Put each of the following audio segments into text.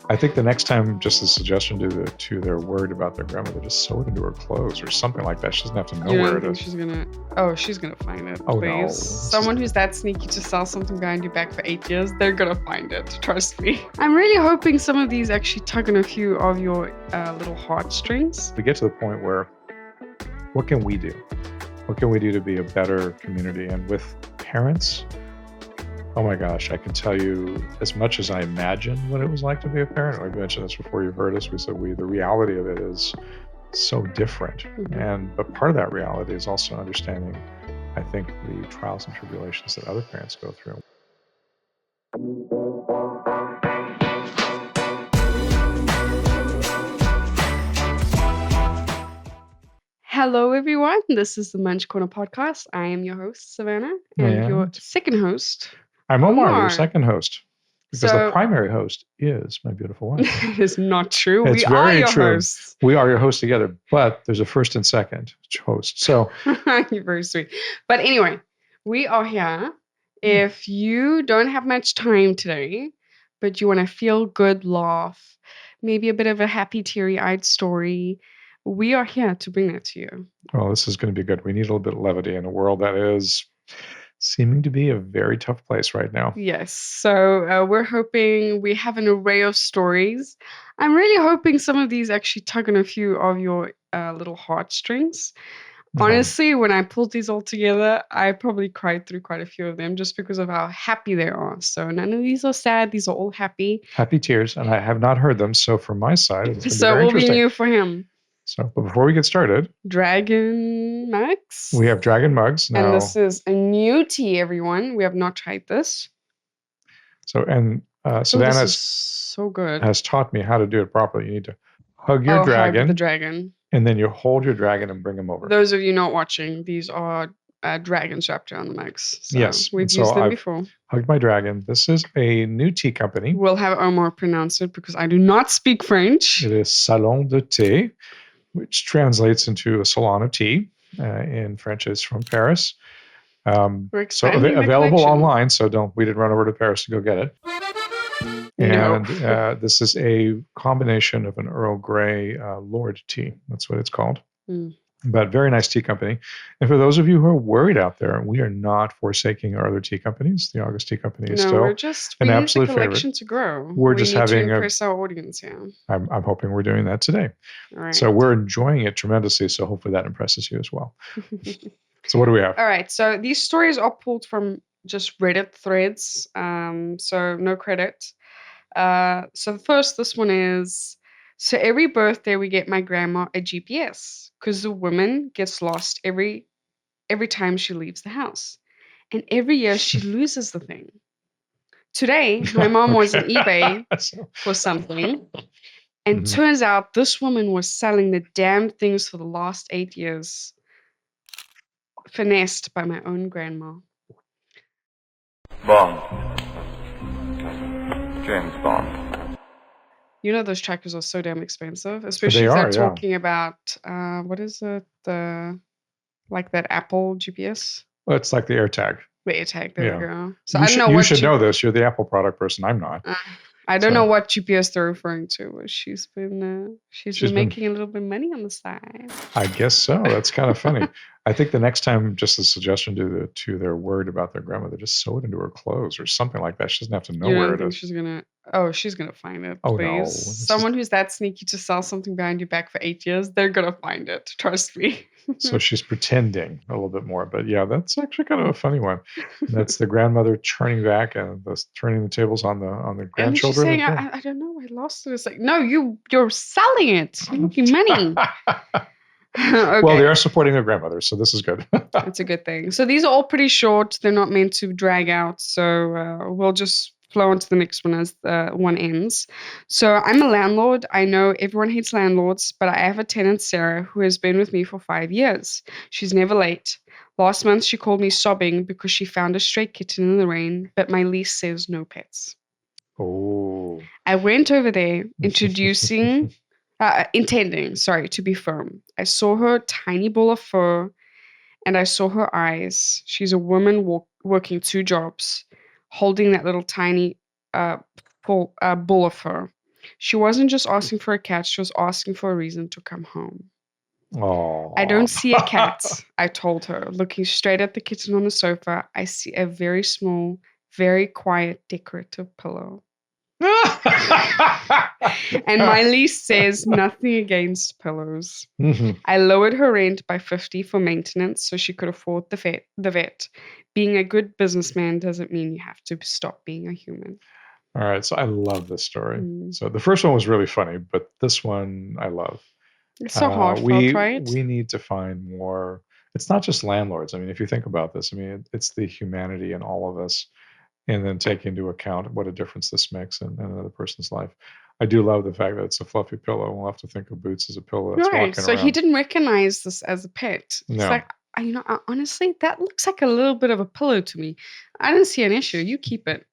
I think the next time, just a suggestion to their word about their grandmother, just sew it into her clothes or something like that. She doesn't have to know You where don't it think is. she's gonna? Oh, she's gonna find it. Oh, please. no. Someone who's that sneaky to sell something behind your back for 8 years, they're gonna find it. Trust me. I'm really hoping some of these actually tug on a few of your little heartstrings. We get to the point where, what can we do? What can we do to be a better community? And with parents, oh my gosh, I can tell you, as much as I imagine what it was like to be a parent, we mentioned this before you've heard us, we said the reality of it is so different. Mm-hmm. But part of that reality is also understanding, I think, the trials and tribulations that other parents go through. Hello, everyone. This is the Munch Corner podcast. I am your host, Savannah, and your second host, I'm Omar, your second host. Because the primary host is my beautiful wife. It is not true. It's we very are your true. hosts. We are your hosts together, but there's a first and second host. So you're very sweet. But anyway, we are here. If you don't have much time today, but you want to feel good, laugh, maybe a bit of a happy, teary-eyed story, we are here to bring that to you. Well, this is going to be good. We need a little bit of levity in a world that is seeming to be a very tough place right now. Yes. So we're hoping we have an array of stories. I'm really hoping some of these actually tug on a few of your little heartstrings. Honestly, when I pulled these all together, I probably cried through quite a few of them just because of how happy they are. So none of these are sad. These are all happy. Happy tears. And I have not heard them. So from my side, it's going to be So very it will be interesting. new for him. So, but before we get started, Dragon mugs. We have dragon mugs now. And this is a new tea, everyone. We have not tried this. So, and Savannah this is so good. Has taught me how to do it properly. You need to hug your dragon. Hug the dragon. And then you hold your dragon and bring him over. Those of you not watching, these are dragon chapter on the mugs. So yes. We've used them before. Hugged my dragon. This is a new tea company. We'll have Omar pronounce it because I do not speak French. It is Salon de Thé, which translates into a salon of tea. In French, is from Paris. So available online. So we didn't run over to Paris to go get it. And this is a combination of an Earl Grey Lord tea. That's what it's called. But very nice tea company. And for those of you who are worried out there, we are not forsaking our other tea companies. The August Tea Company is still we're just an absolute the collection to grow. We're just having to impress our audience. Yeah, I'm hoping we're doing that today. All right. So we're enjoying it tremendously. So hopefully that impresses you as well. So what do we have? All right. So these stories are pulled from just Reddit threads. So no credit. So first, this one is, so every birthday we get my grandma a GPS because the woman gets lost every time she leaves the house. And every year she loses the thing. Today, my mom was on eBay for something. And turns out this woman was selling the damn things for the last 8 years. Finessed by my own grandma. Bond. James Bond. You know those trackers are so damn expensive, especially if they're talking about what is it? Like that Apple GPS. Well, it's like the AirTag. The AirTag, there we go. So I don't know. You should know this. You're the Apple product person. I'm not. I don't know what GPS they're referring to, but she's been making a little bit of money on the side. I guess so. That's kind of funny. I think the next time, just a suggestion to their word about their grandmother, just sew it into her clothes or something like that. She doesn't have to know where it is. She's gonna find it. Oh, please. no. Someone who's that sneaky to sell something behind your back for 8 years, they're gonna find it. Trust me. So she's pretending a little bit more, but yeah, that's actually kind of a funny one. That's the grandmother turning back and turning the tables on the grandchildren. And she's saying, I don't know, I lost it. It's like, no, you're selling it. You're making money. Okay. Well, they are supporting their grandmother, so this is good. It's a good thing. So these are all pretty short. They're not meant to drag out. So we'll just flow on to the next one as one ends. So I'm a landlord. I know everyone hates landlords, but I have a tenant, Sarah, who has been with me for 5 years. She's never late. Last month, she called me sobbing because she found a stray kitten in the rain, but my lease says no pets. Oh. I went over there intending to be firm. I saw her tiny ball of fur and I saw her eyes. She's a woman working 2 jobs, holding that little tiny ball of fur. She wasn't just asking for a cat, she was asking for a reason to come home. I Oh. don't see a cat, I told her. Looking straight at the kitten on the sofa, I see a very small, very quiet decorative pillow. And my lease says nothing against pillows. Mhm. I lowered her rent by 50 for maintenance so she could afford the vet. Being a good businessman doesn't mean you have to stop being a human. All right, so I love this story. Mm. So the first one was really funny, but this one I love. It's so heartfelt, right? We need to find more. It's not just landlords. I mean, if you think about this, I mean, it's the humanity in all of us, and then take into account what a difference this makes in another person's life. I do love the fact that it's a fluffy pillow. We'll have to think of Boots as a pillow that's Right. walking So he around. didn't recognize this as a pet. It's No, like, honestly, that looks like a little bit of a pillow to me. I don't see an issue. You keep it.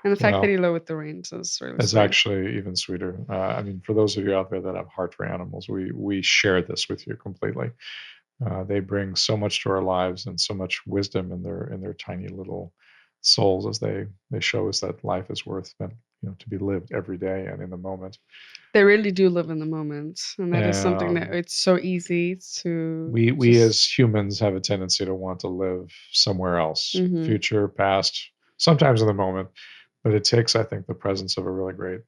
And the fact that well, he lowered the rent is really it's sweet. actually even sweeter. I mean, for those of you out there that have heart for animals, we share this with you completely. They bring so much to our lives and so much wisdom in their tiny little souls as they show us that life is worth to be lived every day and in the moment. They really do live in the moment, and that is something that Um, it's so easy to we as humans have a tendency to want to live somewhere else, Mhm. future, past, sometimes in the moment. But it takes, I think, the presence of a really great,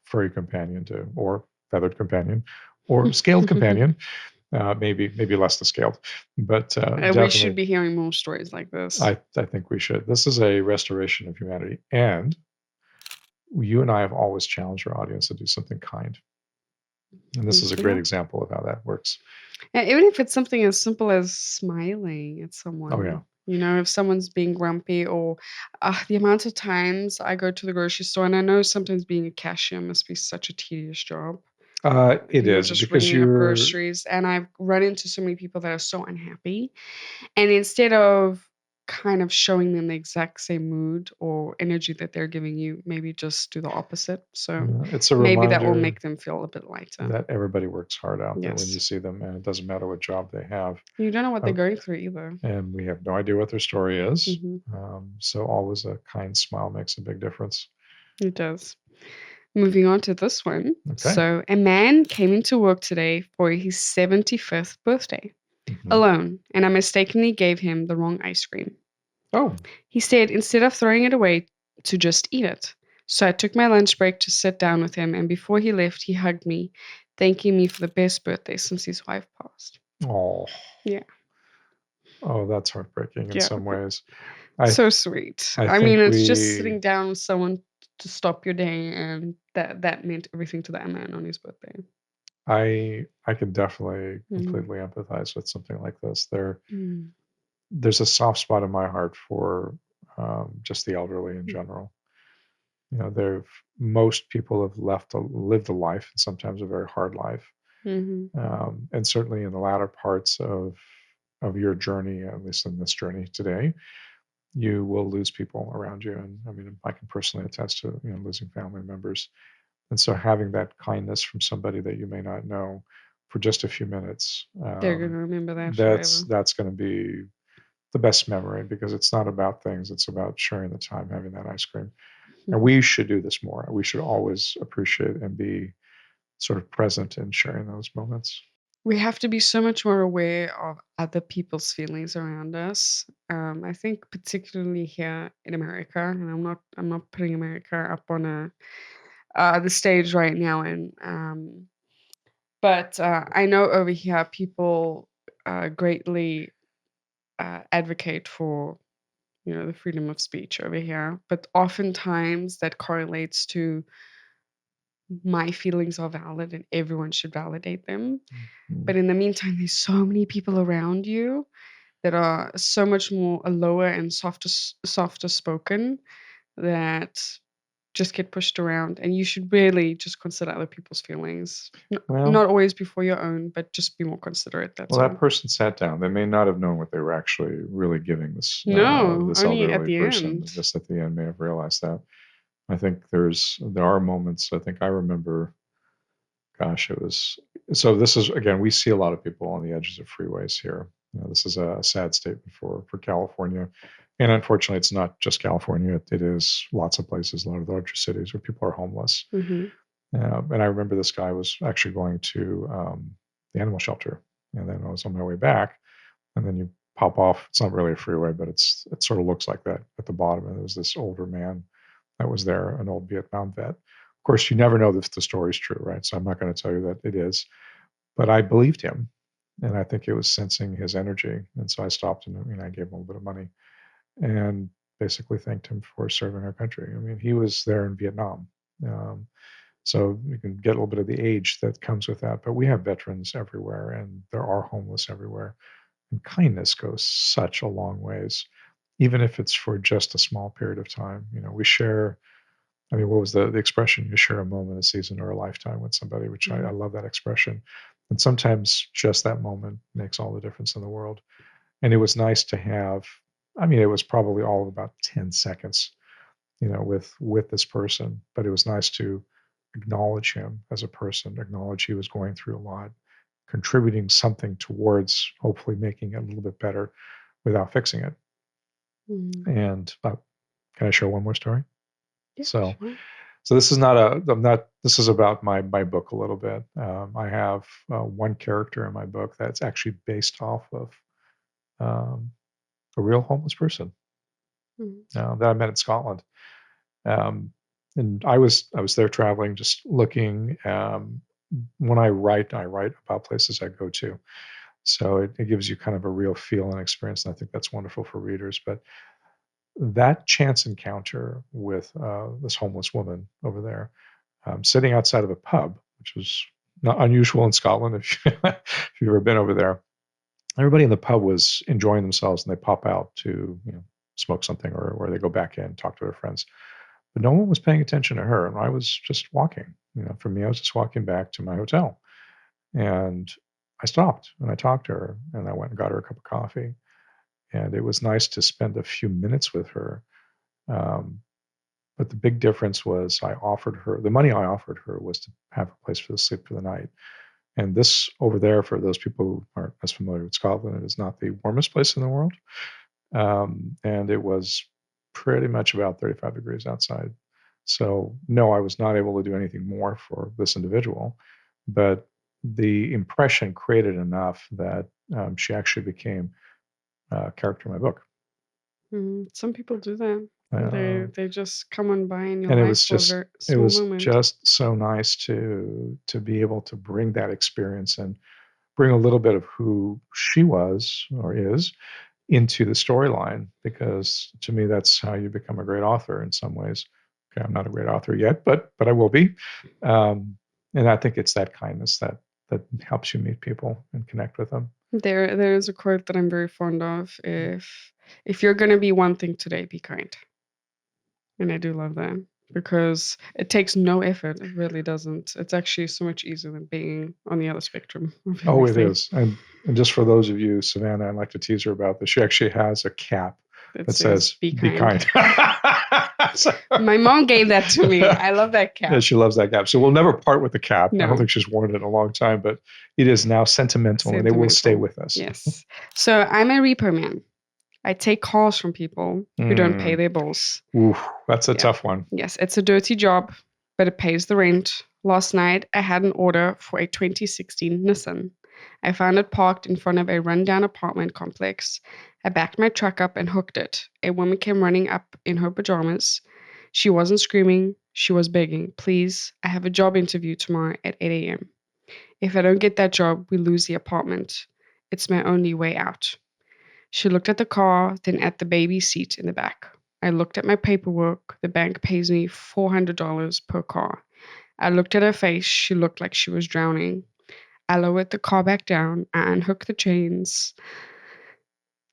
furry companion or feathered companion, or scaled companion. Maybe less than scaled, but We should definitely, be hearing more stories like this. I think we should. This is a restoration of humanity, and you and I have always challenged our audience to do something kind, and this is a great example of how that works. And even if it's something as simple as smiling at Oh yeah. someone, if someone's being grumpy, or the amount of times I go to the grocery store, and I know sometimes being a cashier must be such a tedious job. It is Just because ringing up you're groceries, and I've run into so many people that are so unhappy. And instead of kind of showing them the exact same mood or energy that they're giving you, maybe just do the opposite. So it's a maybe that will reminder make them feel a bit lighter. that everybody works hard out there when you Yes. see them, and it doesn't matter what job they have. You don't know what they're Uh, going through either. and we have no idea what their story is. Hmm. So always a kind smile makes a big difference. It does. Moving on to this one. Okay. So, a man came into work today for his 75th birthday Mhm. alone, and I mistakenly gave him the wrong ice cream. Oh, He said instead of throwing it away, to just eat it. So I took my lunch break to sit down with him, and before he left, he hugged me, thanking me for the best birthday since his wife passed. oh, Yeah. oh, that's heartbreaking in Yeah. some ways. I So sweet. I I mean, think it's just we sitting down with someone to stop your day, and that meant everything to that man on his birthday. I can definitely Mm. completely empathize with something like this. Mm. There's a soft spot in my heart for just the elderly in general. There most people have lived a life, and sometimes a very hard life, Hmm. and certainly in the latter parts of your journey, at least in this journey today, you will lose people around you. And I mean, I can personally attest to losing family members. And so having that kindness from somebody that you may not know for just a few minutes, They're going to remember that forever. that's going to be the best memory, because it's not about things, it's about sharing the time, having that ice cream. And we should do this more. We should always appreciate and be sort of present in sharing those moments. We have to be so much more aware of other people's feelings around us. I think particularly here in America, and I'm not putting America up on the stage right now, and but I know over here people greatly advocate for the freedom of speech over here, but oftentimes that correlates to my feelings are valid and everyone should validate them. But in the meantime, there's so many people around you that are so much more lower and softer spoken that just get pushed around, and you should really just consider other people's feelings. Well, Not always before your own, but just be more considerate. That's well, all. that person sat down. They may not have known what they were actually really giving No, this only at elderly the person. end. Just at the end, may have realized that. I think there are moments. I think I remember. Gosh, it was so. This is again. We see a lot of people on the edges of freeways here. This is a sad statement for California. And unfortunately, it's not just California. It is lots of places, a lot of the larger cities where people are homeless. Mm-hmm. And I remember this guy was actually going to the animal shelter. And then I was on my way back. And then you pop off. It's not really a freeway, but it sort of looks like that at the bottom. And there was this older man that was there, an old Vietnam vet. Of course, you never know if the story's true, right? So I'm not going to tell you that it is. But I believed him. And I think it was sensing his energy. And so I stopped and I gave him a little bit of money and basically thanked him for serving our country. I mean, he was there in Vietnam. So you can get a little bit of the age that comes with that. But we have veterans everywhere, and there are homeless everywhere. And kindness goes such a long ways, even if it's for just a small period of time. We share. I mean, what was the expression? You share a moment, a season, or a lifetime with somebody, which I love that expression. And sometimes just that moment makes all the difference in the world. And it was nice to have. I mean, it was probably all about 10 seconds, with this person, but it was nice to acknowledge him as a person, acknowledge he was going through a lot, contributing something towards hopefully making it a little bit better without fixing it. And can I share one more story? Yeah, so sure. so this is about my book a little bit. I have one character in my book that's actually based off of a real homeless person that I met in Scotland. And I was there traveling, just looking. When I write about places I go to. So it gives you kind of a real feel and experience. And I think that's wonderful for readers. But that chance encounter with this homeless woman over there, sitting outside of a pub, which was not unusual in Scotland if you've ever been over there. Everybody in the pub was enjoying themselves, and they pop out to smoke something, or they go back in, talk to their friends. But no one was paying attention to her, and I was just walking. For me, I was just walking back to my hotel, and I stopped and I talked to her, and I went and got her a cup of coffee, and it was nice to spend a few minutes with her. But the big difference was the money I offered her was to have a place for the sleep for the night. And this over there, for those people who aren't as familiar with Scotland, it is not the warmest place in the world. And it was pretty much about 35 degrees outside. So no, I was not able to do anything more for this individual, but the impression created enough that she actually became a character in my book. Some people do that. They just come on by in your and life it was for a just very it small was moment. just so nice to be able to bring that experience and bring a little bit of who she was or is into the storyline, because to me that's how you become a great author in some ways. Okay, I'm not a great author yet, but I will be. And I think it's that kindness that helps you meet people and connect with them. There is a quote that I'm very fond of. If you're gonna be one thing today, be kind. And I do love that because it takes no effort. It really doesn't. It's actually so much easier than being on the other spectrum of Oh, it everything. is. And just for those of you, Savannah, I'd like to tease her about this. She actually has a cap that says Be "Be kind." So- My mom gave that to me. I love that cap. Yeah, she loves that cap. So we'll never part with the cap. I No. don't think she's worn it in a long time, but it is now sentimental, and it will stay with us. Yes. So I'm a repo man. I take calls from people who don't pay their bills. Oof, that's a tough one. Yes, it's a dirty job, but it pays the rent. Last night, I had an order for a 2016 Nissan. I found it parked in front of a rundown apartment complex. I backed my truck up and hooked it. A woman came running up in her pajamas. She wasn't screaming. She was begging, please, I have a job interview tomorrow at 8 a.m. If I don't get that job, we lose the apartment. It's my only way out. She looked at the car, then at the baby seat in the back. I looked at my paperwork. The bank pays me $400 per car. I looked at her face. She looked like she was drowning. I lowered the car back down. I unhooked the chains.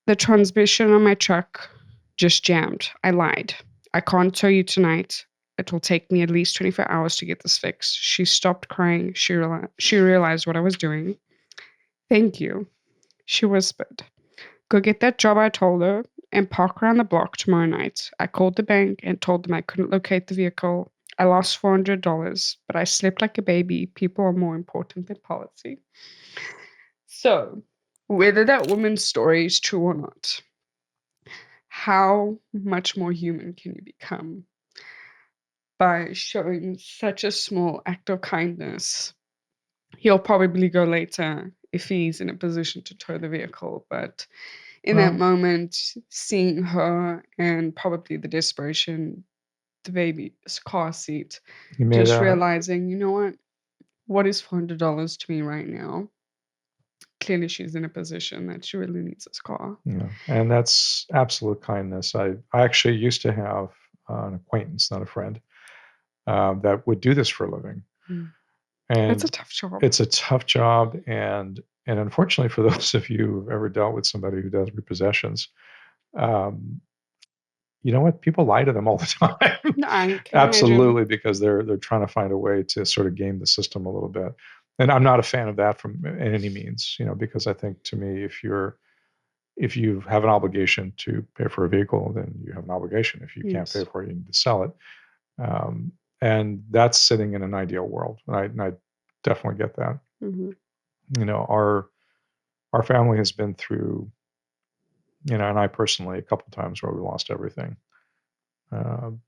The transmission on my truck just jammed. I lied. I can't tell you tonight. It will take me at least 24 hours to get this fixed. She stopped crying. She realized what I was doing. Thank you, she whispered. Go get that job, I told her, and park around the block tomorrow night. I called the bank and told them I couldn't locate the vehicle. I lost $400, but I slept like a baby. People are more important than policy. So, whether that woman's story is true or not, how much more human can you become by showing such a small act of kindness? He'll probably go later if he's in a position to tow the vehicle, but in that moment, seeing her and probably the desperation, the baby's car seat, just realizing, you know what is $400 to me right now? Clearly, she's in a position that she really needs this car. Yeah, and that's absolute kindness. I actually used to have an acquaintance, not a friend, that would do this for a living. And it's a tough job. It's a tough job, and unfortunately, for those of you who've ever dealt with somebody who does repossessions, you know what? People lie to them all the time. No, I can Absolutely, imagine. because they're trying to find a way to sort of game the system a little bit. And I'm not a fan of that from in any means, because I think, to me, if you have an obligation to pay for a vehicle, then you have an obligation. If you can't pay for it, you need to sell it. And that's sitting in an ideal world. And I definitely get that. Mm-hmm. Our family has been through, and I personally, a couple of times where we lost everything. And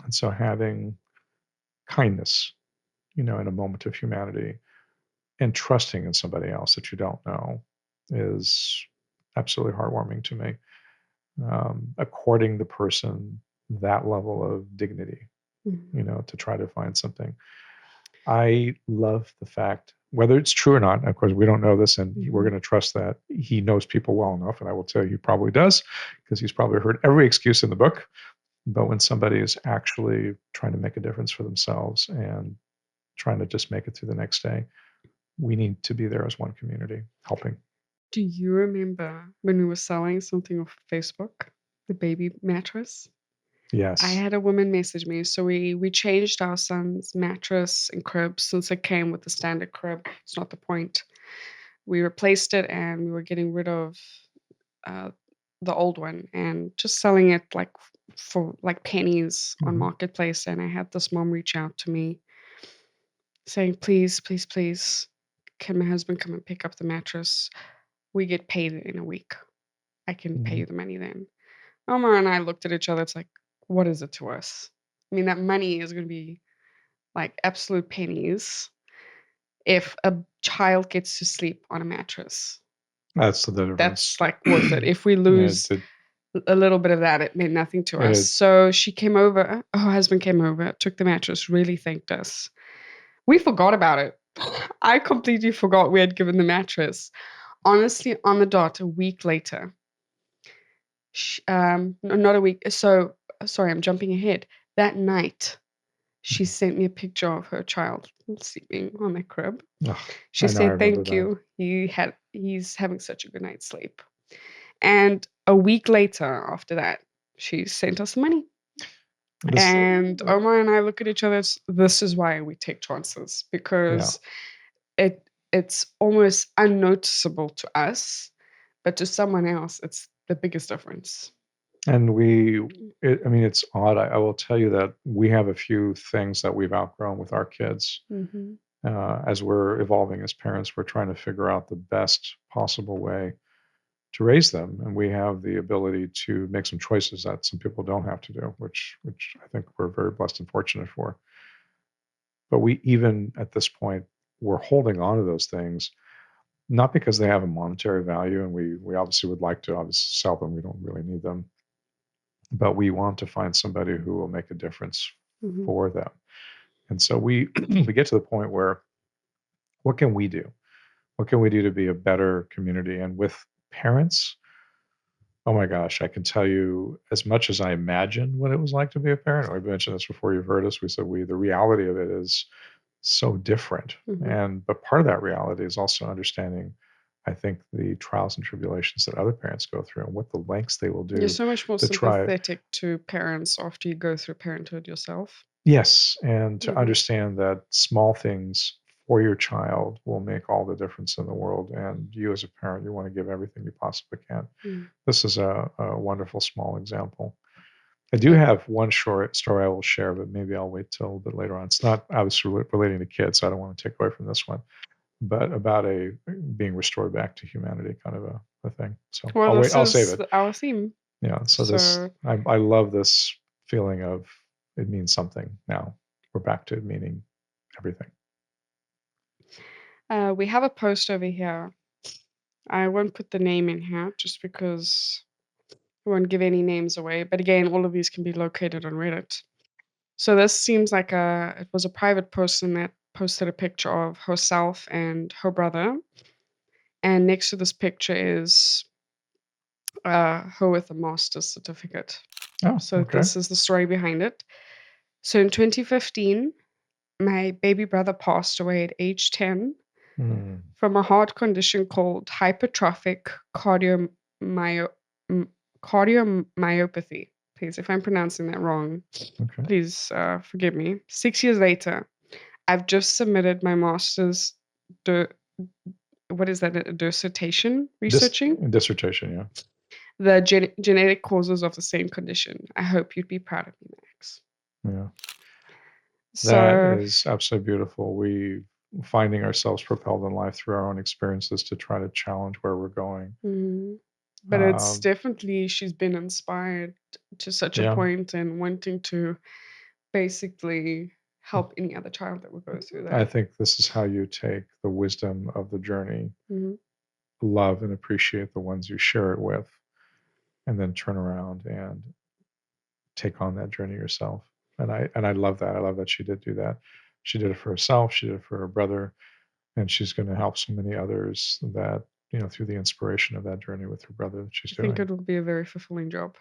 so having kindness, in a moment of humanity, and trusting in somebody else that you don't know, is absolutely heartwarming to me. According the person that level of dignity, to try to find something. I love the fact, whether it's true or not, of course, we don't know this, and we're going to trust that he knows people well enough, and I will tell you he probably does, because he's probably heard every excuse in the book. But when somebody is actually trying to make a difference for themselves and trying to just make it through the next day, we need to be there as one community, helping. Do you remember when we were selling something off Facebook, the baby mattress? Yes. I had a woman message me. So we changed our son's mattress and crib since it came with the standard crib. It's not the point. We replaced it and we were getting rid of the old one and just selling it for pennies on Marketplace. And I had this mom reach out to me saying, please, please, please, can my husband come and pick up the mattress? We get paid in a week. I can pay you the money then. Omar and I looked at each other. It's like, what is it to us? I mean, that money is going to be like absolute pennies if a child gets to sleep on a mattress. That's the difference. That's like worth it. If we lose a little bit of that, it meant nothing to us. So she came over. Her husband came over, took the mattress, really thanked us. We forgot about it. I completely forgot we had given the mattress. Honestly, on the dot, a week later, not a week. So, sorry, I'm jumping ahead. That night, she sent me a picture of her child sleeping on the crib. She said, "Thank you. He's having such a good night's sleep." And a week later, after that, she sent us money. And Omar and I look at each other. This is why we take chances, because it's almost unnoticeable to us, but to someone else, it's the biggest difference. And it's odd. I will tell you that we have a few things that we've outgrown with our kids. As we're evolving as parents, we're trying to figure out the best possible way to raise them. And we have the ability to make some choices that some people don't have to do, which I think we're very blessed and fortunate for. But we, even at this point, we're holding on to those things, not because they have a monetary value, and we obviously would like to obviously sell them. We don't really need them. But we want to find somebody who will make a difference for them. And so we get to the point where, what can we do? What can we do to be a better community? And with parents, oh my gosh, I can tell you, as much as I imagined what it was like to be a parent, we mentioned this before you've heard us, we said the reality of it is so different. But part of that reality is also understanding, I think, the trials and tribulations that other parents go through and what the lengths they will do. You're so much more sympathetic to parents after you go through parenthood yourself. Yes, and to understand that small things for your child will make all the difference in the world. And you, as a parent, you want to give everything you possibly can. This is a wonderful small example. I do have one short story I will share, but maybe I'll wait till a little bit later on. It's not obviously relating to kids, so I don't want to take away from this one, but about being restored back to humanity kind of a thing. So I'll save it. Our theme. Yeah. So I love this feeling of it means something now. We're back to meaning everything. We have a post over here. I won't put the name in here just because I won't give any names away. But again, all of these can be located on Reddit. So this seems like it was a private person that posted a picture of herself and her brother. And next to this picture is her with a master's certificate. Oh, so okay. This is the story behind it. So in 2015, my baby brother passed away at age 10 from a heart condition called hypertrophic cardiomyopathy. Please, if I'm pronouncing that wrong, please forgive me. 6 years later, I've just submitted my master's. What is that? A dissertation? Researching? Dissertation, yeah. The genetic causes of the same condition. I hope you'd be proud of me, Max. Yeah. That is absolutely beautiful. We finding ourselves propelled in life through our own experiences to try to challenge where we're going. Mm-hmm. But it's definitely, she's been inspired to such a point and wanting to basically help any other child that would go through that. I think this is how you take the wisdom of the journey, love and appreciate the ones you share it with, and then turn around and take on that journey yourself. And I love that. I love that she did do that. She did it for herself. She did it for her brother, and she's going to help so many others that, through the inspiration of that journey with her brother that she's doing. I think it will be a very fulfilling job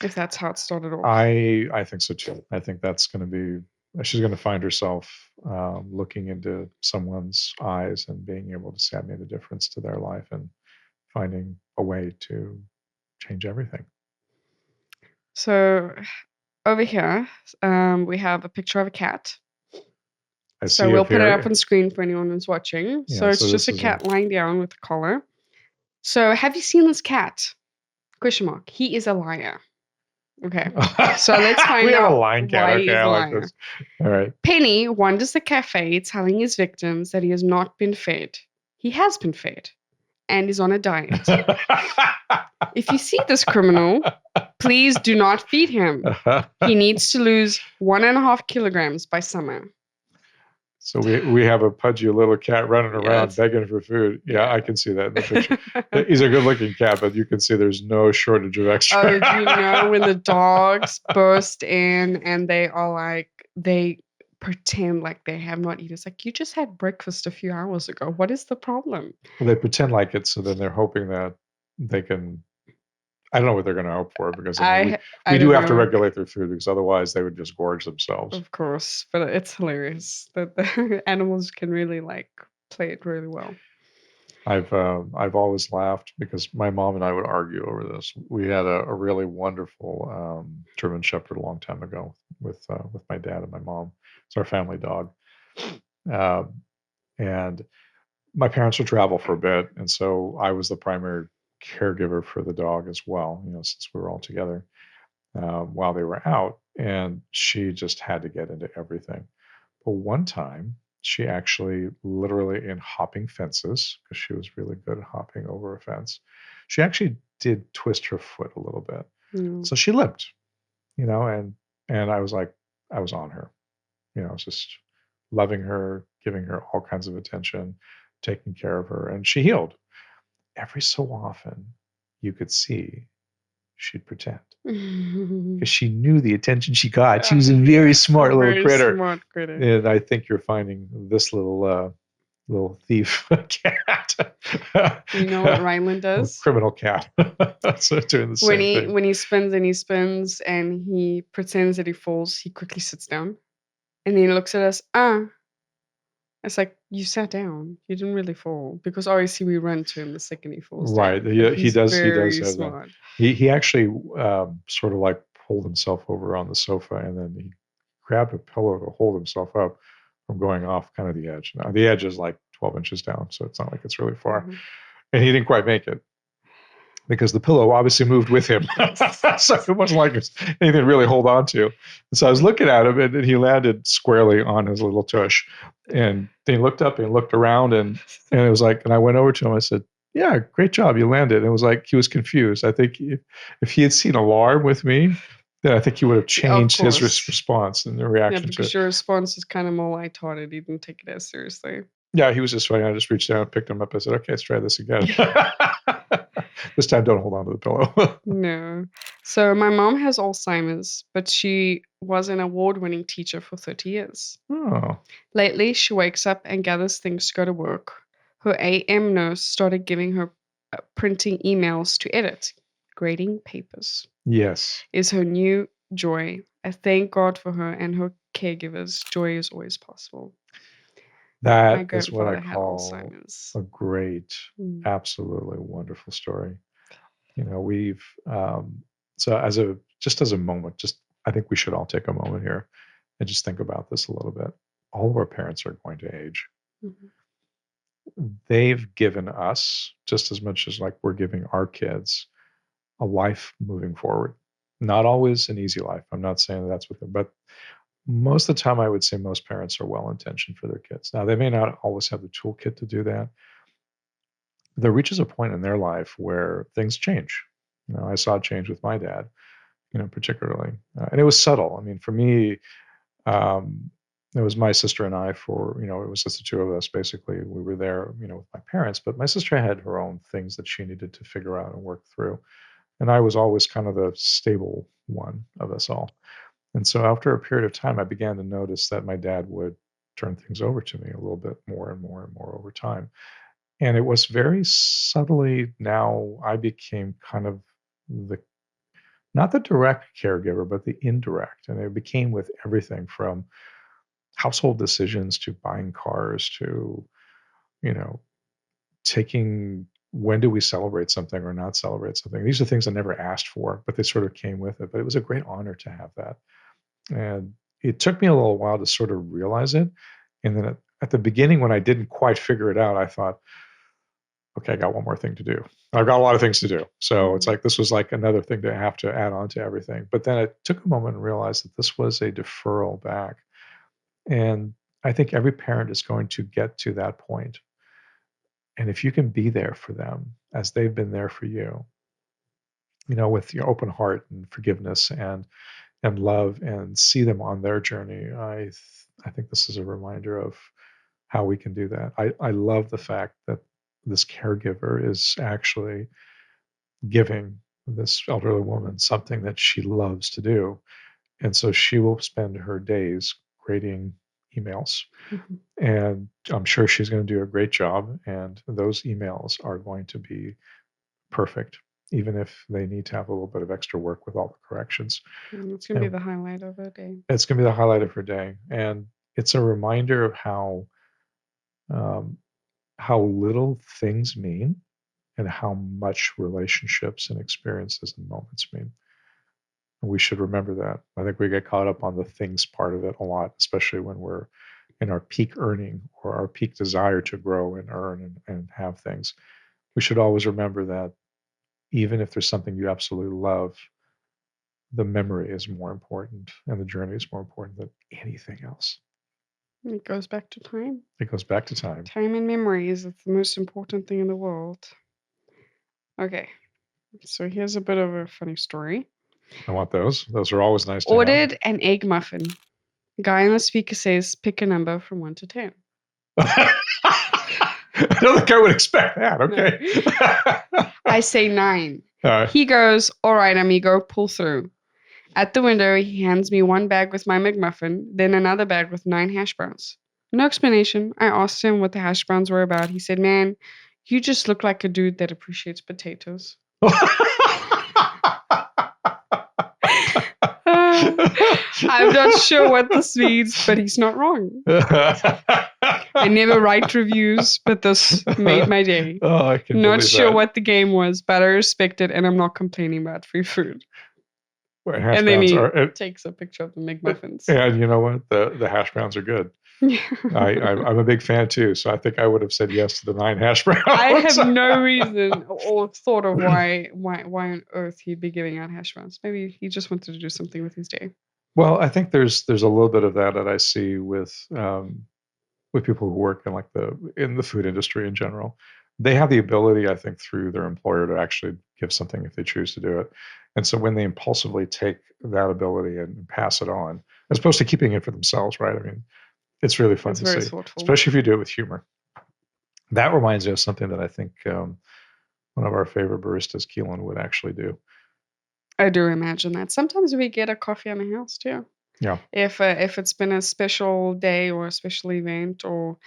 if that's how it started off. I think so too. I think that's going to be, she's going to find herself looking into someone's eyes and being able to say, I made a difference to their life, and finding a way to change everything. So over here, we have a picture of a cat. So we'll put it up on screen for anyone who's watching. Yeah, so it's just a cat lying down with a collar. So have you seen this cat? Question mark. He is a liar. Okay. So let's find we out have a lying cat. why Okay, he's I a like liar. this. All right. Penny wanders the cafe telling his victims that he has not been fed. He has been fed and is on a diet. If you see this criminal, please do not feed him. He needs to lose 1.5 kilograms by summer. So we have a pudgy little cat running around begging for food. Yeah, I can see that in the picture. He's a good-looking cat, but you can see there's no shortage of extra. Oh, do you know when the dogs burst in and they are like, they pretend like they have not eaten? It's like, you just had breakfast a few hours ago. What is the problem? Well, they pretend like it, so then they're hoping that they can. I don't know what they're going to hope for, because we do have to regulate their food, because otherwise they would just gorge themselves. Of course, but it's hilarious that the animals can really play it really well. I've always laughed because my mom and I would argue over this. We had a really wonderful German Shepherd a long time ago with my dad and my mom. It's our family dog, and my parents would travel for a bit, and so I was the primary caregiver for the dog as well, since we were all together while they were out, and she just had to get into everything. But one time she actually, literally in hopping fences, because she was really good at hopping over a fence, she actually did twist her foot a little bit. So she limped, and I was like, I was on her, just loving her, giving her all kinds of attention, taking care of her, and she healed. Every so often, you could see she'd pretend, because she knew the attention she got. She was a very smart little critter. Smart critter. And I think you're finding this little thief cat. You know what Ryland does? Criminal cat. So doing the same thing. When he spins and he pretends that he falls, he quickly sits down, and then he looks at us. It's like, you sat down. You didn't really fall, because obviously we run to him the second he falls. Right. Down. He does. He does have smart. That. He actually sort of like pulled himself over on the sofa, and then he grabbed a pillow to hold himself up from going off kind of the edge. Now the edge is like 12 inches down, so it's not like it's really far. And he didn't quite make it, because the pillow obviously moved with him. So it wasn't like it was anything to really hold on to. And so I was looking at him, and he landed squarely on his little tush. And then he looked up and looked around, and it was like, and I went over to him. I said, yeah, great job. You landed. And it was like he was confused. I think if he had seen alarm with me, then I think he would have changed his response and the reaction to because your response is kind of more lighthearted. He didn't take it as seriously. Yeah, he was just funny. I just reached down and picked him up. I said, okay, let's try this again. This time, don't hold on to the pillow. No. So my mom has Alzheimer's, but she was an award-winning teacher for 30 years. Oh. Lately, she wakes up and gathers things to go to work. Her AM nurse started giving her printing emails to edit. Grading papers. Yes. Is her new joy. I thank God for her and her caregivers. Joy is always possible. That is what I call a great, absolutely wonderful story. You know, we've so as a moment, I think we should all take a moment here and just think about this a little bit. All of our parents are going to age. Mm-hmm. They've given us just as much as like we're giving our kids a life moving forward. Not always an easy life. I'm not saying that's what they're, but most of the time, I would say most parents are well-intentioned for their kids. Now, they may not always have the toolkit to do that. There reaches a point in their life where things change. You know, I saw it change with my dad, you know, particularly, and it was subtle. I mean, for me, it was my sister and I. For you know, it was just the two of us. Basically, we were there, you know, with my parents. But my sister had her own things that she needed to figure out and work through, and I was always kind of the stable one of us all. And so after a period of time, I began to notice that my dad would turn things over to me a little bit more and more and more over time. And it was very subtly, now I became kind of not the direct caregiver, but the indirect. And it became with everything from household decisions to buying cars to, you know, taking when do we celebrate something or not celebrate something. These are things I never asked for, but they sort of came with it. But it was a great honor to have that. And it took me a little while to sort of realize it. And then at the beginning, when I didn't quite figure it out, I thought, okay, I got one more thing to do. I've got a lot of things to do. So it's like this was like another thing to have to add on to everything. But then I took a moment and realized that this was a deferral back. And I think every parent is going to get to that point. And if you can be there for them as they've been there for you, you know, with your open heart and forgiveness and love and see them on their journey. I think this is a reminder of how we can do that. I love the fact that this caregiver is actually giving this elderly woman something that she loves to do. And so she will spend her days grading emails. Mm-hmm. And I'm sure she's going to do a great job. And those emails are going to be perfect, even if they need to have a little bit of extra work with all the corrections. It's going to be the highlight of her day. It's going to be the highlight of her day. And it's a reminder of how little things mean and how much relationships and experiences and moments mean. And we should remember that. I think we get caught up on the things part of it a lot, especially when we're in our peak earning or our peak desire to grow and earn and have things. We should always remember that even if there's something you absolutely love, the memory is more important and the journey is more important than anything else. It goes back to time. It goes back to time. Time and memories is the most important thing in the world. Okay, so here's a bit of a funny story. I want those. Those are always nice to Ordered an egg muffin. Guy on the speaker says, pick a number from 1 to 10. I don't think I would expect that. Okay. No. I say 9. He goes, all right, amigo, pull through. At the window, he hands me one bag with my McMuffin, then another bag with 9 hash browns. No explanation. I asked him what the hash browns were about. He said, man, you just look like a dude that appreciates potatoes. I'm not sure what this means, but he's not wrong. I never write reviews, but this made my day. Oh, I can not sure what the game was, but I respect it, and I'm not complaining about free food. And then he takes a picture of the McMuffins. And you know what? The hash browns are good. I'm a big fan too, so I think I would have said yes to the 9 hash browns. I have no reason or thought of why on earth he'd be giving out hash browns. Maybe he just wanted to do something with his day. Well, I think there's a little bit of that I see with people who work in the food industry in general. they have the ability, I think, through their employer to actually give something if they choose to do it. And so when they impulsively take that ability and pass it on, as opposed to keeping it for themselves, right? I mean, it's really fun to see, thoughtful. Especially if you do it with humor. That reminds me of something that I think one of our favorite baristas, Keelan, would actually do. I do imagine that. Sometimes we get a coffee in the house too. Yeah. If it's been a special day or a special event, or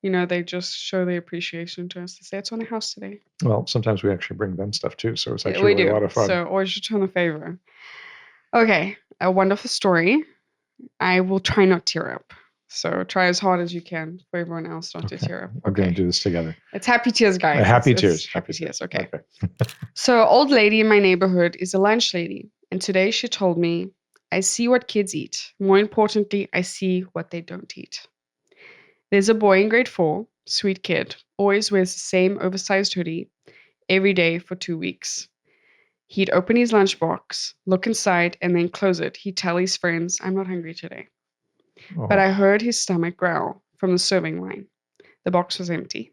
they just show their appreciation to us. They say it's on the house today. Well, sometimes we actually bring them stuff too, so it's Yeah, actually we really do. a lot of fun. So always return the favor. Okay, a wonderful story. I will try not to tear up. So try as hard as you can for everyone else not to tear up. We're going to do this together. It's happy tears, guys. Happy It's tears. happy tears. Okay. So old lady in my neighborhood is a lunch lady. And today she told me, I see what kids eat. More importantly, I see what they don't eat. There's a boy in grade 4, sweet kid, always wears the same oversized hoodie every day for 2 weeks. He'd open his lunchbox, look inside, and then close it. He'd tell his friends, I'm not hungry today. Oh. But I heard his stomach growl from the serving line. The box was empty.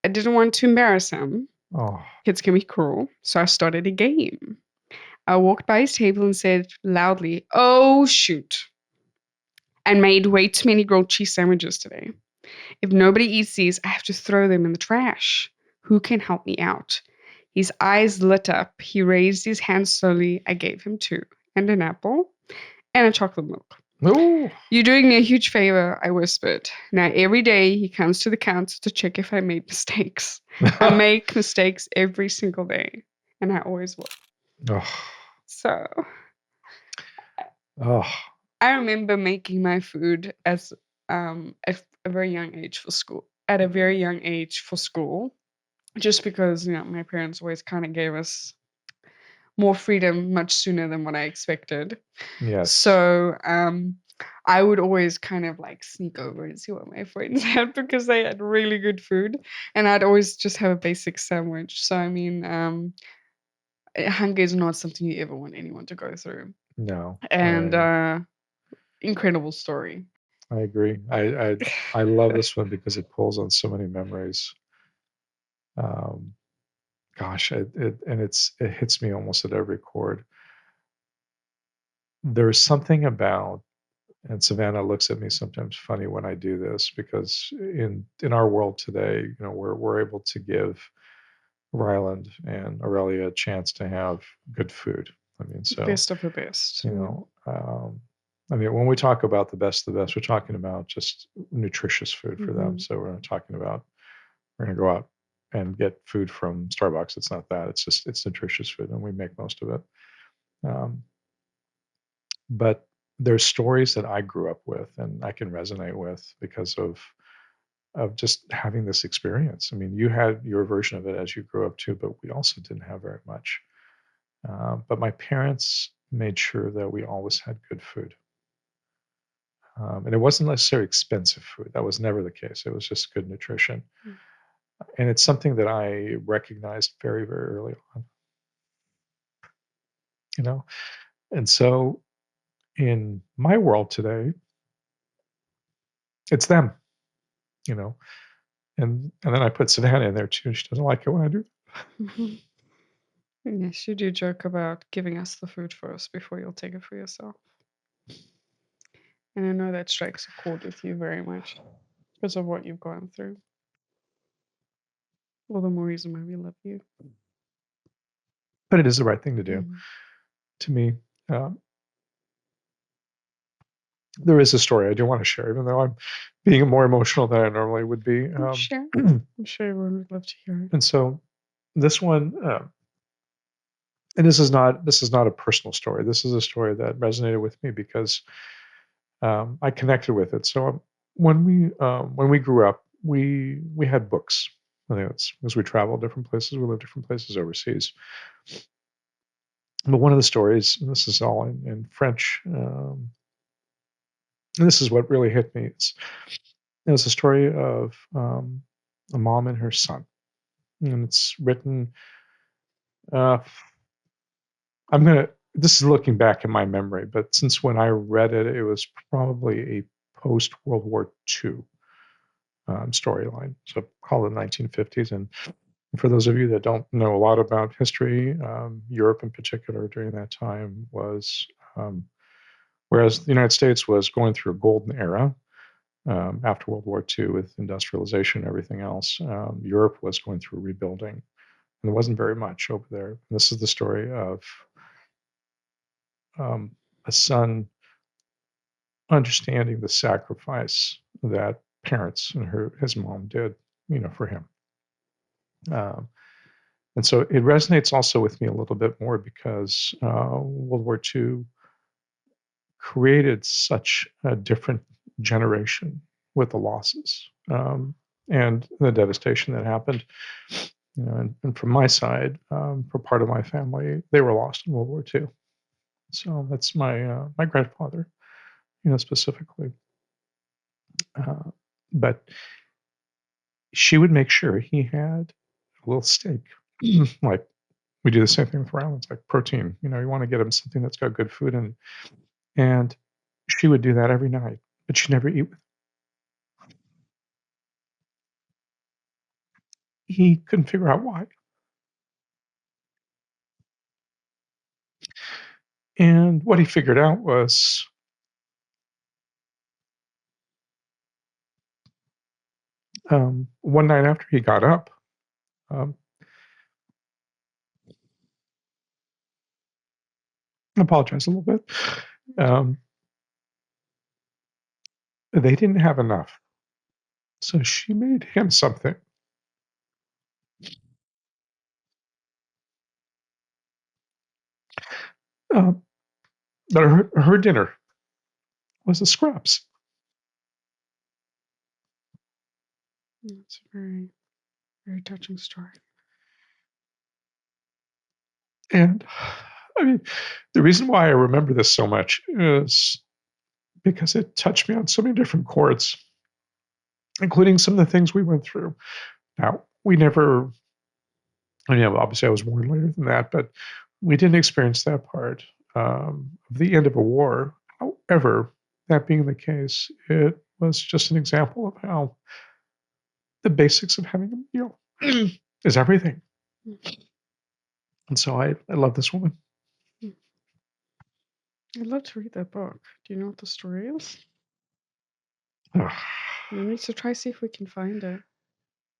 I didn't want to embarrass him. Oh. Kids can be cruel, so I started a game. I walked by his table and said loudly, oh, shoot. And made way too many grilled cheese sandwiches today. If nobody eats these, I have to throw them in the trash. Who can help me out? His eyes lit up. He raised his hand slowly. I gave him 2, and an apple, and a chocolate milk. Ooh. You're doing me a huge favor, I whispered. Now every day he comes to the counter to check if I made mistakes. I make mistakes every single day, and I always will. Oh. So I remember making my food as at a very young age for school. At a very young age for school, just because my parents always kind of gave us more freedom much sooner than what I expected. Yes. So I would always kind of like sneak over and see what my friends had because they had really good food, and I'd always just have a basic sandwich. So I mean, hunger is not something you ever want anyone to go through. No. And incredible story. I agree. I love this one because it pulls on so many memories. Gosh, it hits me almost at every chord. There's something about, and Savannah looks at me sometimes funny when I do this, because in our world today, we're able to give Ryland and Aurelia a chance to have good food. I mean, so best of the best. I mean, when we talk about the best of the best, we're talking about just nutritious food for them. So we're not talking about we're going to go out and get food from Starbucks. It's not that. It's nutritious food, and we make most of it. But there's stories that I grew up with and I can resonate with because of just having this experience. I mean, you had your version of it as you grew up too, but we also didn't have very much. But my parents made sure that we always had good food. And it wasn't necessarily expensive food. That was never the case. It was just good nutrition. And it's something that I recognized very, very early on. And so in my world today, it's them, and then I put Savannah in there too. She doesn't like it when I do. Yes, you do joke about giving us the food first before you'll take it for yourself. And I know that strikes a chord with you very much because of what you've gone through. All the more reason why we love you. But it is the right thing to do. To me, there is a story I do want to share, even though I'm being more emotional than I normally would be. I'm sure everyone would love to hear it. And so this one, and this is not a personal story. This is a story that resonated with me because I connected with it. So when we grew up, we had books. I think it's because we traveled different places. We lived different places overseas. But one of the stories, and this is all in French, and this is what really hit me. It was a story of a mom and her son, and it's written. This is looking back in my memory, but since when I read it, it was probably a post World War II storyline. So call it the 1950s. And for those of you that don't know a lot about history, Europe in particular during that time was, whereas the United States was going through a golden era after World War II with industrialization and everything else, Europe was going through rebuilding. And there wasn't very much over there. And this is the story of a son understanding the sacrifice that parents and his mom did, for him. And so it resonates also with me a little bit more because World War II created such a different generation with the losses and the devastation that happened. And from my side, for part of my family, they were lost in World War II. So that's my grandfather, specifically. But she would make sure he had a little steak. Like we do the same thing with Rylands, like protein. You want to get him something that's got good food in it. And she would do that every night, but she'd never eat with him. He couldn't figure out why. And what he figured out was one night after he got up, I apologize a little bit. They didn't have enough. So she made him something. But her dinner was the scraps. It's a very, very touching story. And I mean, the reason why I remember this so much is because it touched me on so many different chords, including some of the things we went through. Now, we never, obviously I was born later than that, but we didn't experience that part of the end of a war. However, that being the case, it was just an example of how the basics of having a meal is everything. And so I love this woman. I'd love to read that book. Do you know what the story is? We need to try see if we can find it.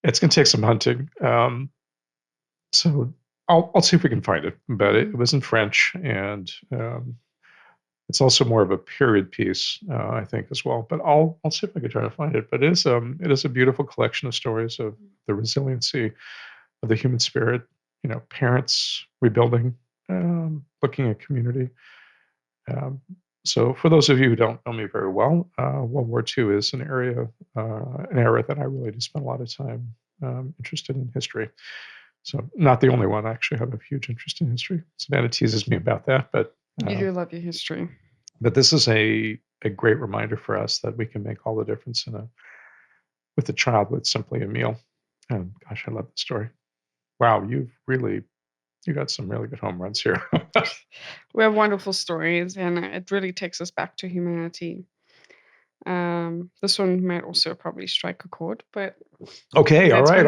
It's going to take some hunting. So I'll see if we can find it. But it was in French, and it's also more of a period piece, I think, as well. But I'll see if I can try to find it. But it is a beautiful collection of stories of the resiliency of the human spirit. Parents rebuilding, looking at community. So for those of you who don't know me very well, World War II is an era that I really do spend a lot of time interested in history. So not the only one. I actually have a huge interest in history. Savannah teases me about that, but you do love your history. But this is a great reminder for us that we can make all the difference with a child with simply a meal. And gosh, I love the story. Wow, you got some really good home runs here. We have wonderful stories, and it really takes us back to humanity. This one might also probably strike a chord, but okay, all right.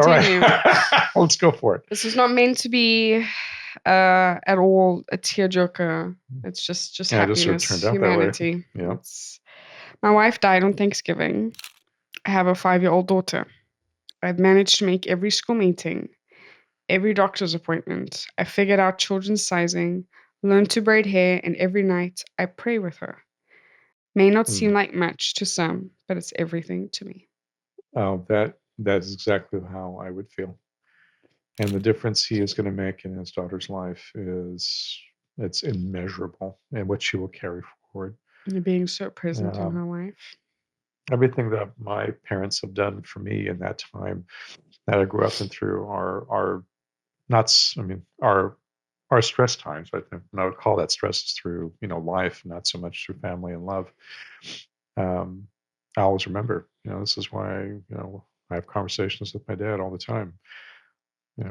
Let's go for it. This is not meant to be at all a tearjerker. It's just happiness, just sort of turned out humanity. That way. Yeah. My wife died on Thanksgiving. I have a 5-year-old daughter. I've managed to make every school meeting, every doctor's appointment. I figured out children's sizing, learned to braid hair, and every night I pray with her. May not seem like much to some, but it's everything to me. Oh, that's exactly how I would feel. And the difference he is going to make in his daughter's life it's immeasurable, and what she will carry forward. And being so present in her life. Everything that my parents have done for me in that time that I grew up and through are nuts. I mean, our stress times. And I would call that stresses through life, not so much through family and love. I always remember, this is why I have conversations with my dad all the time.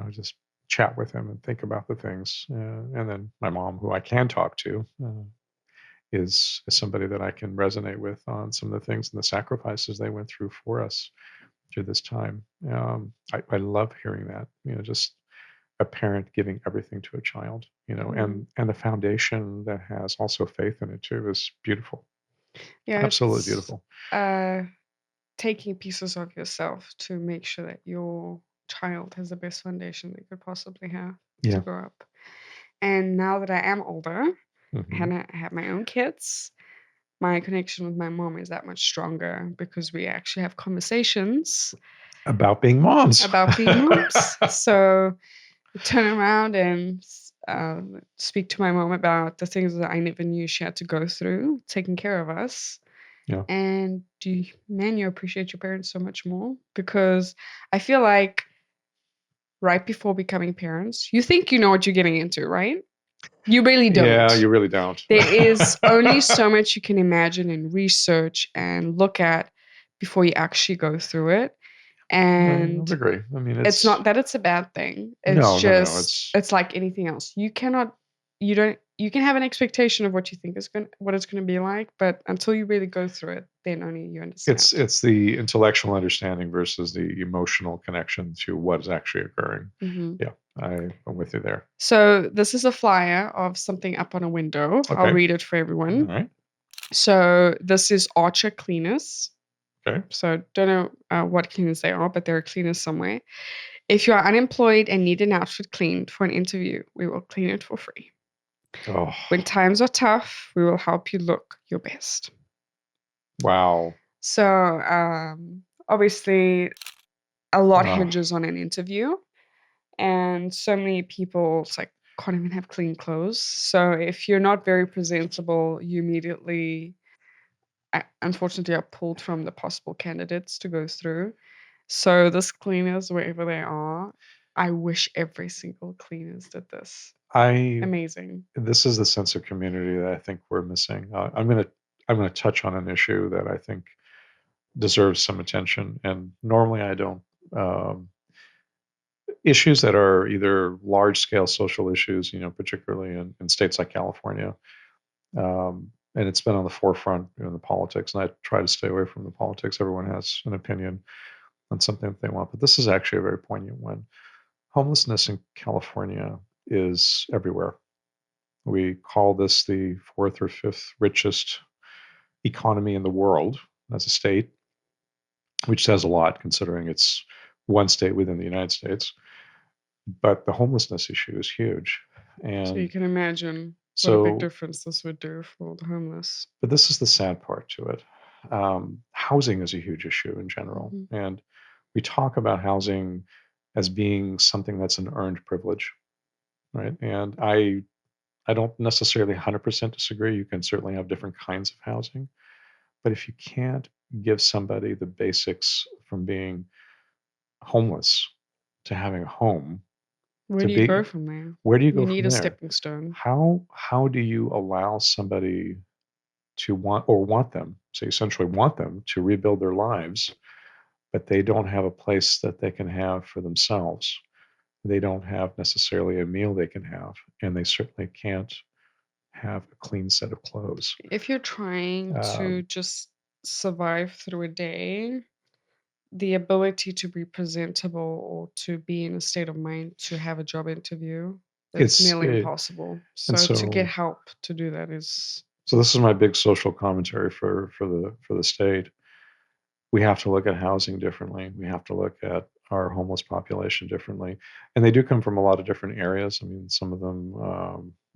Just chat with him and think about the things. And then my mom, who I can talk to, is somebody that I can resonate with on some of the things and the sacrifices they went through for us. through this time. I love hearing that. Just a parent giving everything to a child. And a foundation that has also faith in it too is beautiful. Yeah, Absolutely beautiful. Taking pieces of yourself to make sure that your child has the best foundation they could possibly have to grow up. And now that I am older, and I have my own kids, my connection with my mom is that much stronger because we actually have conversations about being moms. So turn around and speak to my mom about the things that I never knew she had to go through, taking care of us. Yeah. And you appreciate your parents so much more, because I feel like right before becoming parents, you think you know what you're getting into, right? You really don't. Yeah, you really don't. There is only so much you can imagine and research and look at before you actually go through it. And I agree. I mean, it's not that it's a bad thing. It's no, just it's like anything else. You can have an expectation of what you think what it's gonna be like, but until you really go through it, then only you understand. It's the intellectual understanding versus the emotional connection to what is actually occurring. Yeah, I'm with you there. So this is a flyer of something up on a window. Okay. I'll read it for everyone. All right. So this is Archer Cleaners. Okay. So don't know what cleaners they are, but they're cleaners somewhere. If you are unemployed and need an outfit cleaned for an interview, we will clean it for free. Oh. When times are tough, we will help you look your best. Wow. So obviously a lot hinges on an interview, and so many people can't even have clean clothes. So if you're not very presentable, you immediately unfortunately are pulled from the possible candidates to go through. So this cleaners, wherever they are, I wish every single cleaners did this. Amazing. This is the sense of community that I think we're missing. I'm gonna touch on an issue that I think deserves some attention, and normally I don't. Issues that are either large-scale social issues, particularly in states like California, and it's been on the forefront in the politics. And I try to stay away from the politics. Everyone has an opinion on something that they want, but this is actually a very poignant one. Homelessness in California is everywhere. We call this the fourth or fifth richest economy in the world as a state, which says a lot considering it's one state within the United States. But the homelessness issue is huge. And so you can imagine what a big difference this would do for the homeless. But this is the sad part to it. Housing is a huge issue in general. And we talk about housing as being something that's an earned privilege, right? And I don't necessarily 100% disagree. You can certainly have different kinds of housing. But if you can't give somebody the basics from being homeless to having a home, where do you go from there? Where do you go from there? You need a stepping stone. How do you allow somebody to want them, so you essentially want them to rebuild their lives, but they don't have a place that they can have for themselves? They don't have necessarily a meal they can have, and they certainly can't have a clean set of clothes. If you're trying to just survive through a day, the ability to be presentable or to be in a state of mind to have a job interview, it's nearly impossible. So to get help to do that is. So this is my big social commentary for the state. We have to look at housing differently. We have to look at our homeless population differently, and they do come from a lot of different areas. I mean, some of them,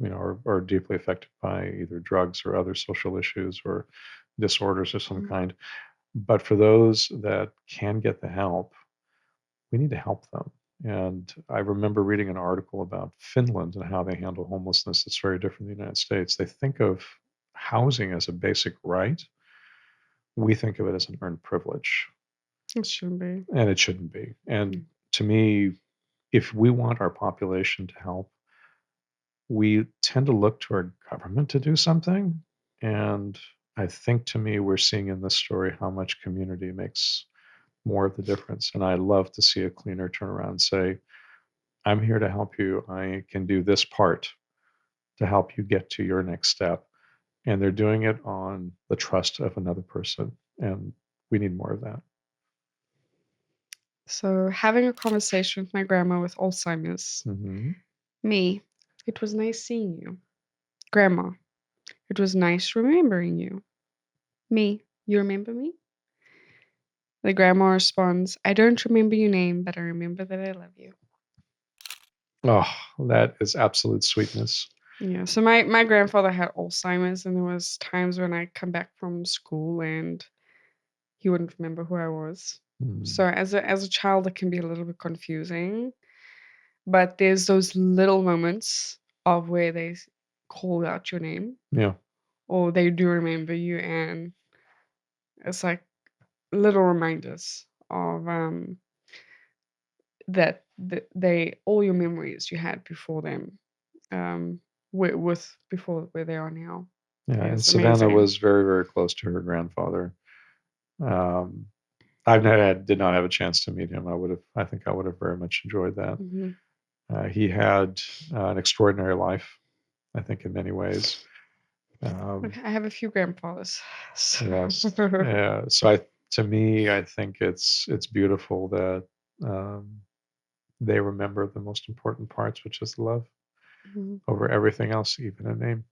are deeply affected by either drugs or other social issues or disorders of some kind. But for those that can get the help, we need to help them. And I remember reading an article about Finland and how they handle homelessness that's very different in the United States. They think of housing as a basic right. We think of it as an earned privilege. It shouldn't be. And it shouldn't be. And to me, if we want our population to help, we tend to look to our government to do something. And I think, to me, we're seeing in this story how much community makes more of the difference. And I love to see a cleaner turn around and say, I'm here to help you. I can do this part to help you get to your next step. And they're doing it on the trust of another person. And we need more of that. So having a conversation with my grandma with Alzheimer's. Mm-hmm. Me, it was nice seeing you. Grandma, it was nice remembering you. Me, you remember me? The grandma responds, I don't remember your name, but I remember that I love you. Oh, that is absolute sweetness. Yeah, so my grandfather had Alzheimer's, and there was times when I come back from school and he wouldn't remember who I was. So as a child, it can be a little bit confusing, but there's those little moments of where they call out your name, Yeah. or they do remember you, and it's like little reminders of that they all your memories you had before them, with before where they are now. Yeah. And Is Savannah amazing. was very, very close to her grandfather. Um, did not have a chance to meet him. I think I would have very much enjoyed that. Hmm. He had an extraordinary life, I think, in many ways. I have a few grandfathers. So. Yes. To me, I think it's beautiful that um, they remember the most important parts, which is love, Mhm. over everything else, even a name.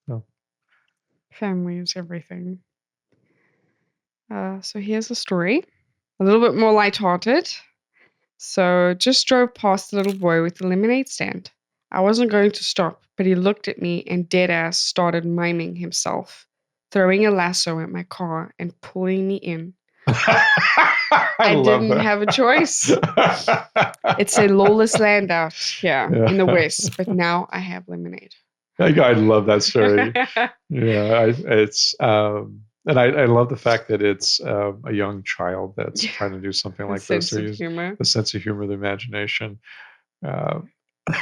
So, Family is everything. So here's a story, a little bit more lighthearted. So just drove past the little boy with the lemonade stand. I wasn't going to stop, but he looked at me and dead ass started miming himself, throwing a lasso at my car and pulling me in. I I love didn't have a choice. It's a lawless land out here in the Yeah. West, but now I have lemonade. I love that story. Yeah, I love the fact that it's a young child that's Yeah, trying to do something a like this. sense They're of using humor. the sense of humor, the imagination, uh,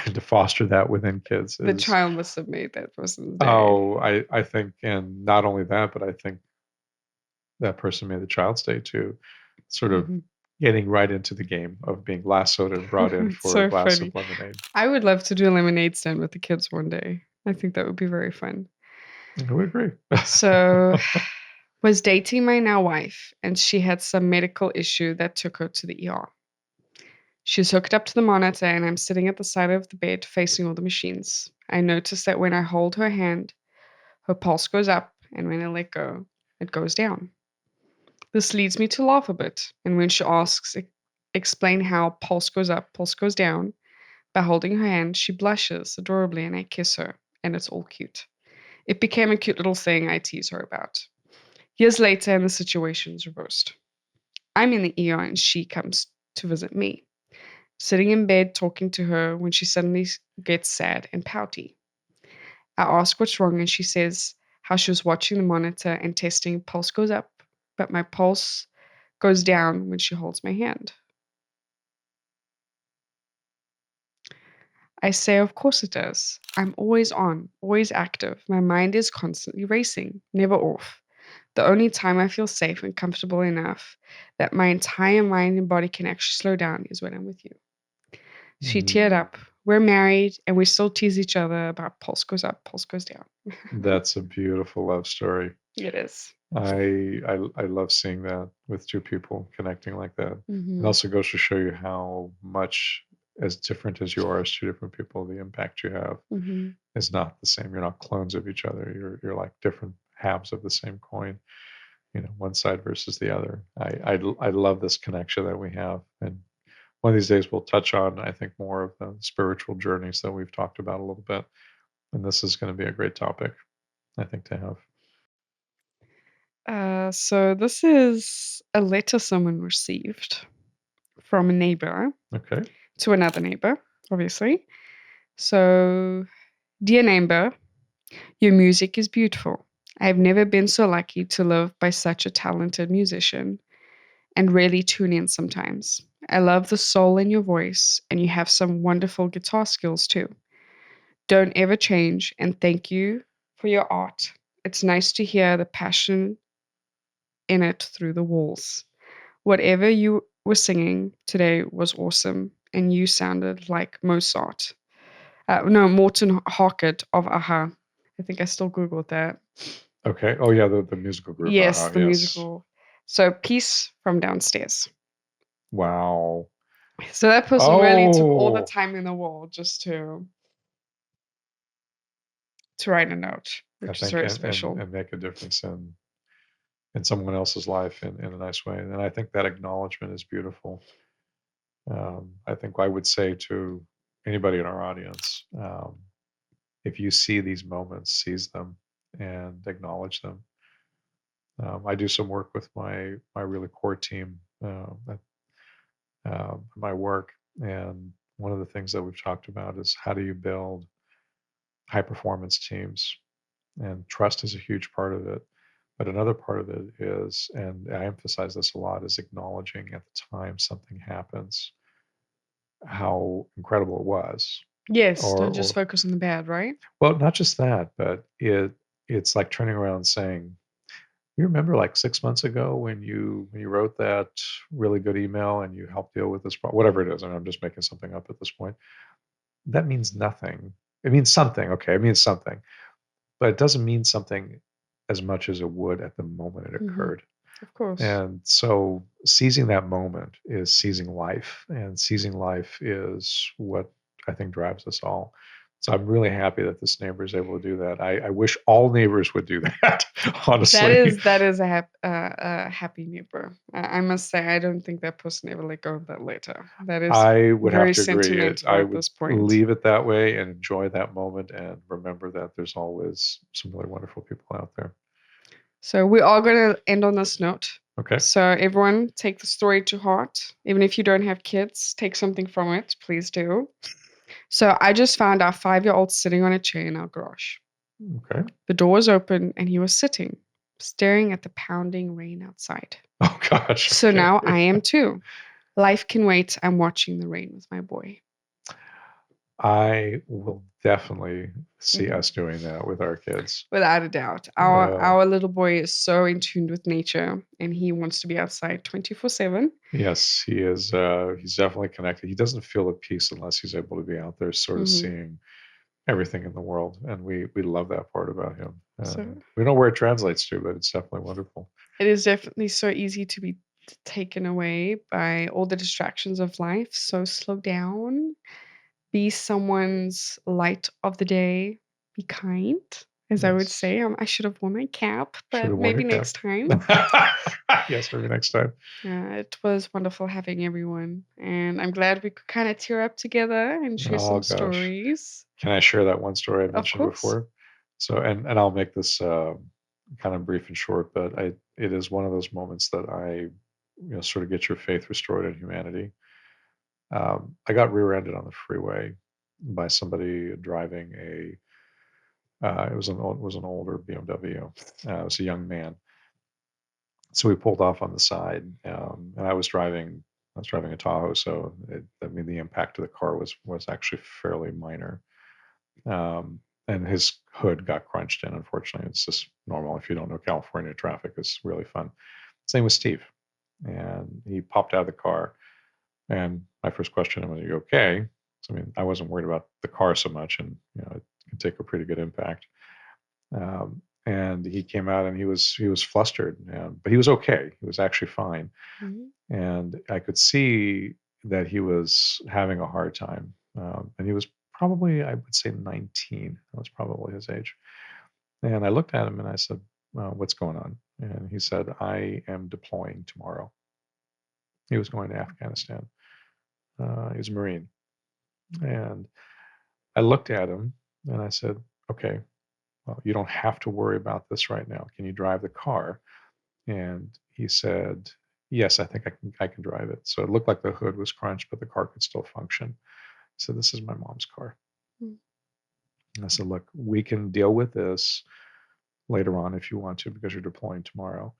to foster that within kids The is. child must have made that person's day. Oh, I think, and not only that, but I think that person made the child's day too. Sort of Mhm. getting right into the game of being lassoed and brought in It's for a so glass funny. of lemonade. I would love to do a lemonade stand with the kids one day. I think that would be very fun. I would agree. So, was dating my now wife, and she had some medical issue that took her to the ER. She's hooked up to the monitor, and I'm sitting at the side of the bed facing all the machines. I notice that when I hold her hand, her pulse goes up, and when I let go, it goes down. This leads me to laugh a bit, and when she asks, explain how pulse goes up, pulse goes down, by holding her hand, she blushes adorably, and I kiss her, and it's all cute. It became a cute little thing I tease her about. Years later, and the situation's reversed. I'm in the ER, and she comes to visit me, sitting in bed talking to her when she suddenly gets sad and pouty. I ask what's wrong, and she says how she was watching the monitor and testing pulse goes up, but my pulse goes down when she holds my hand. I say, of course it does. I'm always on, always active. My mind is constantly racing, never off. The only time I feel safe and comfortable enough that my entire mind and body can actually slow down is when I'm with you. She teared up. We're married and we still tease each other about pulse goes up, pulse goes down. That's a beautiful love story. It is. I love seeing that with two people connecting like that. It Mm-hmm. also goes to show you how much, as different as you are as two different people, the impact you have Mm-hmm. is not the same. You're not clones of each other. You're like different halves of the same coin. One side versus the other. I love this connection that we have, and one of these days we'll touch on, I think, more of the spiritual journeys that we've talked about a little bit, and this is going to be a great topic, I think, to have. So this is a letter someone received from a neighbor Okay. to another neighbor, obviously. So, dear neighbor, your music is beautiful. I have never been so lucky to live by such a talented musician and really tune in sometimes. I love the soul in your voice, and you have some wonderful guitar skills too. Don't ever change, and thank you for your art. It's nice to hear the passion in it through the walls. Whatever you were singing today was awesome, and you sounded like Mozart. No, Morton Harkett of Aha. I think I still Googled that. Okay. Oh yeah, the musical group. Yes, the Yes. musical. So, peace from downstairs. Wow. So that person really took all the time in the world just to write a note, I which is think very special. and make a difference in someone else's life in a nice way. And I think that acknowledgement is beautiful. I think I would say to anybody in our audience, if you see these moments, seize them and acknowledge them. I do some work with my really core team at my work, and one of the things that we've talked about is how do you build high performance teams, and trust is a huge part of it. But another part of it is, and I emphasize this a lot, is acknowledging at the time something happens how incredible it was. Yes, don't just focus on the bad, right? Well, not just that, but it's like turning around and saying, you remember like 6 months ago when you wrote that really good email and you helped deal with this problem, whatever it is. I mean, I'm just making something up at this point. That means nothing. It means something. Okay, it means something, but it doesn't mean something as much as it would at the moment it occurred. Of course. And so seizing that moment is seizing life, and seizing life is what I think drives us all. So I'm really happy that this neighbor is able to do that. I wish all neighbors would do that, honestly. That is a happy neighbor. I must say, I don't think that person ever let go of that letter. That is I would have very to agree. sentimental I at would this point. leave it that way and enjoy that moment and remember that there's always some really wonderful people out there. So we are going to end on this note. Okay. So everyone take the story to heart. Even if you don't have kids, take something from it. Please do. So I just found our 5-year-old sitting on a chair in our garage. Okay. The door was open and he was sitting, staring at the pounding rain outside. Oh, gosh. So Okay. now I am too. Life can wait. I'm watching the rain with my boy. I will definitely see us doing that with our kids. Without a doubt. Our little boy is so in tune with nature and he wants to be outside 24/7. Yes, he is. He's definitely connected. He doesn't feel at peace unless he's able to be out there, sort of seeing everything in the world, and we love that part about him. So we don't know where it translates to, but it's definitely wonderful. it is definitely so easy to be taken away by all the distractions of life. So slow down, be someone's light of the day, be kind. As I would say, I should have worn my cap, but maybe next time. Yes, maybe next time. It was wonderful having everyone, and I'm glad we could kind of tear up together and share some stories. Can I share that one story I mentioned before? So, and I'll make this kind of brief and short, but it is one of those moments that I sort of get your faith restored in humanity. I got rear-ended on the freeway by somebody driving it was an older BMW. It was a young man. So we pulled off on the side, and I was driving a Tahoe, so the impact of the car was actually fairly minor. And his hood got crunched in. Unfortunately, it's just normal. If you don't know California traffic, it's really fun. His name was Steve, and he popped out of the car. And my first question was, "Are you okay?" So, I mean, I wasn't worried about the car so much, and it can take a pretty good impact. And he came out and he was flustered, but he was okay. He was actually fine, and I could see that he was having a hard time. And he was probably, I would say, 19. That was probably his age. And I looked at him and I said, "What's going on?" And he said, "I am deploying tomorrow." He was going to Afghanistan. He was a Marine. And I looked at him and I said, "Okay, well, you don't have to worry about this right now. Can you drive the car?" And he said, "Yes, I think I can drive it." So it looked like the hood was crunched, but the car could still function. So this is my mom's car. And I said, "Look, we can deal with this later on if you want to, because you're deploying tomorrow."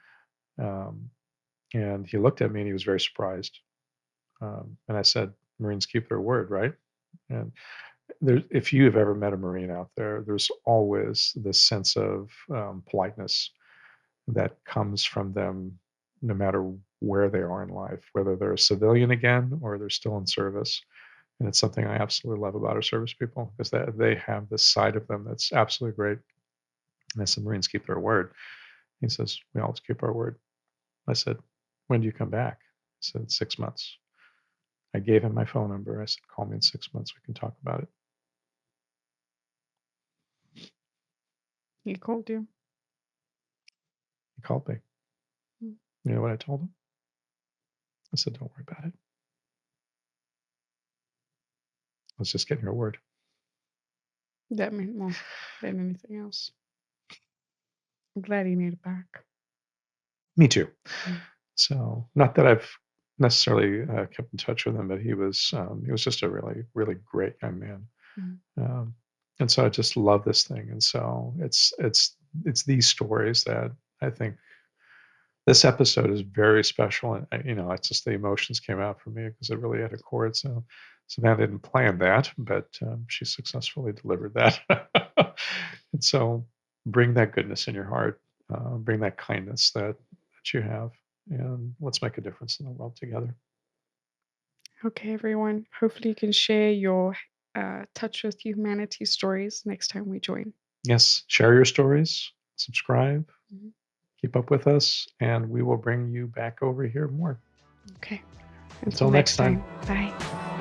And he looked at me and he was very surprised. And I said, "Marines keep their word, right?" And if you have ever met a Marine out there, there's always this sense of politeness that comes from them, no matter where they are in life, whether they're a civilian again or they're still in service. And it's something I absolutely love about our service people, because they have this side of them that's absolutely great. And I said, "Marines keep their word." He says, "We always keep our word." I said, "When do you come back?" He said 6 months. I gave him my phone number. I said, call me in 6 months. We can talk about it. He called you. He called me. You know what I told him? I said, don't worry about it. Let's just get your word. That meant more than anything else. I'm glad he made it back. Me too. So, not that I've necessarily kept in touch with him, but he was just a really, really great young man. And so I just love this thing. And so it's these stories that I think this episode is very special. And it's just the emotions came out for me because it really had a chord. So Savannah didn't plan that, but she successfully delivered that. And so bring that goodness in your heart, bring that kindness that you have, and let's make a difference in the world together. Okay, everyone. Hopefully you can share your Touch with Humanity stories next time we join. Yes, share your stories, subscribe, keep up with us, and we will bring you back over here more. Okay. Until next time. Bye.